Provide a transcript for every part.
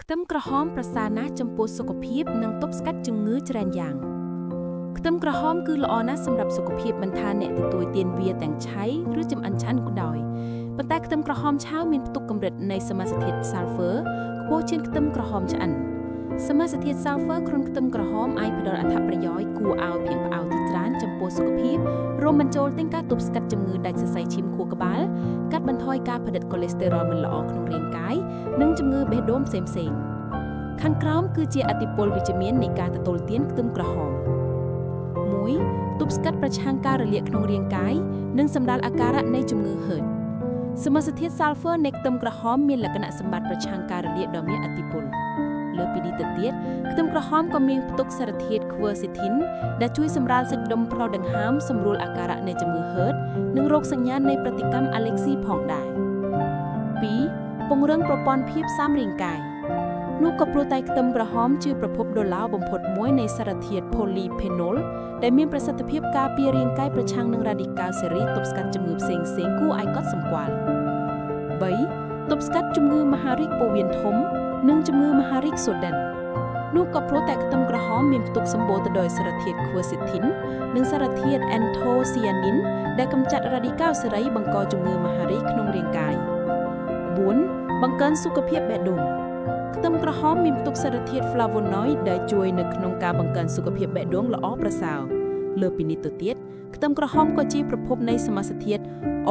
ខ្ទឹមក្រហមប្រសើរណាស់ចំពោះសុខភាពនិងទប់ស្កាត់ជំងឺច្រើនយ៉ាងខ្ទឹមក្រហមគឺល្អណាស់សម្រាប់សុខភាពមិនថាអ្នកទទួលទានវាទាំងឆៃឬចម្អិនឆ្អិនក៏ដោយប៉ុន្តែខ្ទឹមក្រហមឆៅមានផ្ទុកកម្រិតនៃសមាសធាតុ Sulfur ខ្ពស់ជាងខ្ទឹមក្រហមឆ្អិនសមាសធាតុ Sulfur ក្នុងខ្ទឹមក្រហមអាចផ្ដល់អត្ថប្រយោជន៍គួរឲ្យភ្ញាក់ផ្អើលទីច្រើនចំពោះសុខភាពរួមបញ្ចូលទាំងការទប់ស្កាត់ជំងឺដាច់សរសៃឈាមខួរក្បាលកាត់បន្ថយការផលិតកូលេស្តេរ៉ុលមិនល្អក្នុងរាងកាយនិងជំងឺបេះដូងផ្សេងៗខាងក្រោមគឺជាឥទ្ធិពលវិជ្ជមាននៃការទទួលទានខ្ទឹមក្រហម 1. ទប់ស្កាត់ប្រឆាំងការរលាកក្នុងរាងកាយនិងសម្រាលអាការៈនៃជំងឺហឺតសមាសធាតុ Sulfur នៃខ្ទឹមក្រហមមានលក្ខណៈសម្បត្តិប្រឆាំងការរលាកដ៏មានឥទ្ធិពលលើពីនេះទៅទៀតខ្ទឹមក្រហមក៏មានផ្ទុកសារធាតុ Quercetin ដែលជួយសម្រាលសាច់ដុំផ្លូវដង្ហើមសម្រួលអាការៈនៃជំងឺហឺតនិងរោគសញ្ញានៃប្រតិកម្មអាឡែហ្ស៊ីផងដែរ 2. ពង្រឹងប្រព័ន្ធភាពស៊ាំរាងកាយនោះក៏ព្រោះតែខ្ទឹមក្រហមជាប្រភពដ៏ល្អបំផុតមួយនៃសារធាតុ Polyphenol ដែលមានប្រសិទ្ធភាពការពាររាងកាយប្រឆាំងនឹង Radicalសេរីទប់ស្កាត់ជំងឺផ្សេងៗគួរឲ្យកត់សម្គាល់ 3. ទប់ស្កាត់ជំងឺមហារីកពោះវៀនធំនិងជំងឺមហារីកសូដិននោះក៏ព្រោះតែខ្ទឹមក្រហមមានផ្ទុកសម្បូរទៅដោយសារធាតុ Quercetin និងសារធាតុ Anthocyanin ដែលកម្ចាត់ Radical សេរីបង្កជំងឺមហារីកក្នុងរាងកាយ 4. បង្កើនសុខភាពបេះដូងខ្ទឹមក្រហមមានផ្ទុកសារធាតុ Flavonoid ដែលជួយនៅក្នុងការបង្កើនសុខភាពបេះដូងល្អប្រសើរលើពីនេះទៅទៀតខ្ទឹមក្រហមក៏ជាប្រភពនៃសមាសធាតុ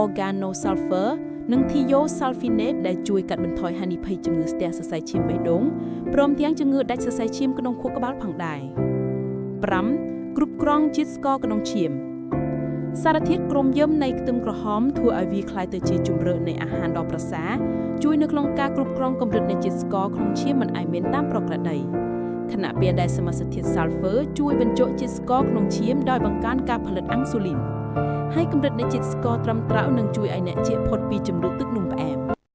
Organosulfur និង Thiosulfinate ដែលជួយកាត់បន្ថយហានិភ័យជំងឺស្ទះសរសៃឈាមបេះដូងព្រមទាំងជំងឺដាច់សរសៃឈាមក្នុងខួរក្បាលផងដែរ 5. គ្រប់គ្រងជាតិស្ករក្នុងឈាមសារធាតុក្រូមយឹមនៃខ្ទឹមក្រហមធ្វើឲ្យវាក្លាយទៅជាជម្រើសនៃអាហារដ៏ប្រសើរជួយនៅក្នុងការគ្រប់គ្រងកម្រិតនៃជាតិស្ករក្នុងឈាមមិនឲ្យមានតាមប្រក្រតីខណៈពេលដែលសមាសធាតុ Sulfur ជួយបញ្ជក់ជាតិស្ករក្នុងឈាមដោយបង្កើនការផលិតអាំងស៊ូលីនហើយកម្រិតនៃជាតិស្ករត្រឹមត្រូវនឹងជួយឲ្យអ្នកជៀសផុតពីជំងឺទឹកនោមផ្អែម